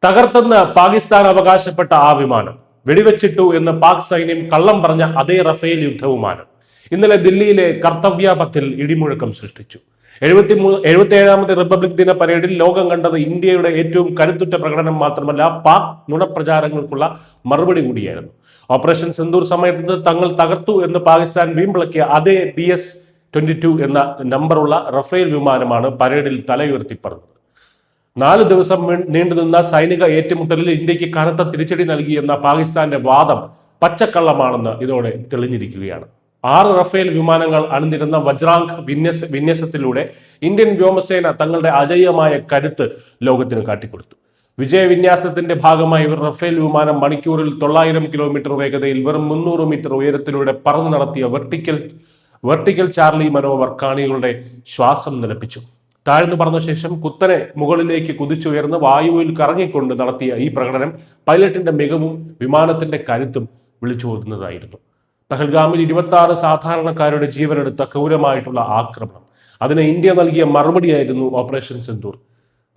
തകർത്തെന്ന് പാകിസ്ഥാൻ അവകാശപ്പെട്ട ആ വിമാനം വെടിവെച്ചിട്ടു എന്ന് പാക് സൈന്യം കള്ളം പറഞ്ഞ അതേ റഫേൽ യുദ്ധവിമാനം ഇന്നലെ ദില്ലിയിലെ കർത്തവ്യപഥിൽ ഇടിമുഴക്കം സൃഷ്ടിച്ചു. 77ാമത് റിപ്പബ്ലിക് ദിന പരേഡിൽ ലോകം കണ്ടത് ഇന്ത്യയുടെ ഏറ്റവും കരുത്തുറ്റ പ്രകടനം മാത്രമല്ല, പാക് നുണപ്രചാരങ്ങൾക്കുള്ള മറുപടി കൂടിയായിരുന്നു. ഓപ്പറേഷൻ സിന്ദൂർ സമയത്ത് തങ്ങൾ തകർത്തു എന്ന് പാകിസ്ഥാൻ വീമ്പിളക്കിയ അതേ BS-22 എന്ന നമ്പറുള്ള റഫേൽ വിമാനമാണ് പരേഡിൽ തലയുയർത്തി പറഞ്ഞത്. 4 ദിവസം നീണ്ടുനിന്ന സൈനിക ഏറ്റുമുട്ടലിൽ ഇന്ത്യക്ക് കനത്ത തിരിച്ചടി നൽകിയെന്ന പാകിസ്ഥാന്റെ വാദം പച്ചക്കള്ളമാണെന്ന് ഇതോടെ തെളിഞ്ഞിരിക്കുകയാണ്. 6 റഫേൽ വിമാനങ്ങൾ അണിനിരുന്ന വജ്രാംഗ് വിന്യാസത്തിലൂടെ ഇന്ത്യൻ വ്യോമസേന തങ്ങളുടെ അജയ്യമായ കരുത്ത് ലോകത്തിന് കാട്ടിക്കൊടുത്തു. വിജയവിന്യാസത്തിന്റെ ഭാഗമായി ഇവർ റഫേൽ വിമാനം മണിക്കൂറിൽ 900 കിലോമീറ്റർ വേഗതയിൽ വെറും 300 മീറ്റർ ഉയരത്തിലൂടെ പറന്നു നടത്തിയ വെർട്ടിക്കൽ ചാർലി മനോവർ കാണികളുടെ ശ്വാസം നിലപ്പിച്ചു. താഴ്ന്നു പറഞ്ഞ ശേഷം കുത്തനെ മുകളിലേക്ക് കുതിച്ചുയർന്ന് വായുവിൽ കറങ്ങിക്കൊണ്ട് നടത്തിയ ഈ പ്രകടനം പൈലറ്റിന്റെ മികവും വിമാനത്തിന്റെ കരുത്തും വിളിച്ചോതുന്നതായിരുന്നു. പഹൽഗാമിൽ 26 സാധാരണക്കാരുടെ ജീവനെടുത്ത ക്രൂരമായിട്ടുള്ള ആക്രമണം, അതിന് ഇന്ത്യ നൽകിയ മറുപടിയായിരുന്നു ഓപ്പറേഷൻ സിന്ദൂർ.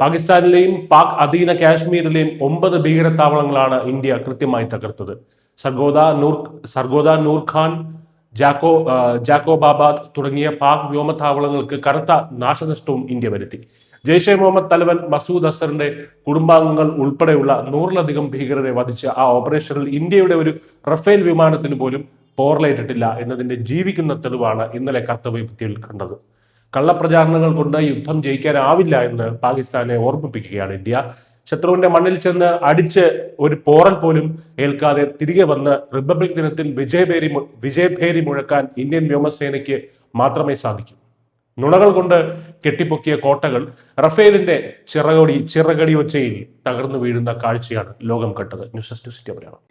പാകിസ്ഥാനിലെയും പാക് അധീന കാശ്മീരിലെയും 9 ഭീകരത്താവളങ്ങളാണ് ഇന്ത്യ കൃത്യമായി തകർത്തത്. സർഗോദ, നൂർഖാൻ, ജാക്കോബാബാദ് തുടങ്ങിയ പാക് വ്യോമത്താവളങ്ങൾക്ക് കനത്ത നാശനഷ്ടവും ഇന്ത്യ വരുത്തി. ജെയ്ഷെ മുഹമ്മദ് തലവൻ മസൂദ് അസറിന്റെ കുടുംബാംഗങ്ങൾ ഉൾപ്പെടെയുള്ള 100-ലധികം ഭീകരരെ വധിച്ച ആ ഓപ്പറേഷനിൽ ഇന്ത്യയുടെ ഒരു റഫേൽ വിമാനത്തിന് പോലും പോർലേറ്റിട്ടില്ല എന്നതിന്റെ ജീവിക്കുന്ന തെളിവാണ് ഇന്നലെ കർത്തവ്യപഥിയിൽ കണ്ടത്. കള്ളപ്രചാരണങ്ങൾ കൊണ്ട് യുദ്ധം ജയിക്കാനാവില്ല എന്ന് പാകിസ്ഥാനെ ഓർമ്മിപ്പിക്കുകയാണ് ഇന്ത്യ. ശത്രുവിന്റെ മണ്ണിൽ ചെന്ന് അടിച്ച് ഒരു പോറൽ പോലും ഏൽക്കാതെ തിരികെ വന്ന് റിപ്പബ്ലിക് ദിനത്തിൽ വിജയഭേരി മുഴക്കാൻ ഇന്ത്യൻ വ്യോമസേനയ്ക്ക് മാത്രമേ സാധിക്കൂ. നുണകൾ കൊണ്ട് കെട്ടിപ്പൊക്കിയ കോട്ടകൾ റഫേലിന്റെ ചിറകടി ഒച്ചയിൽ തകർന്നു വീഴുന്ന കാഴ്ചയാണ് ലോകം കണ്ടത്. News desk Malayalam.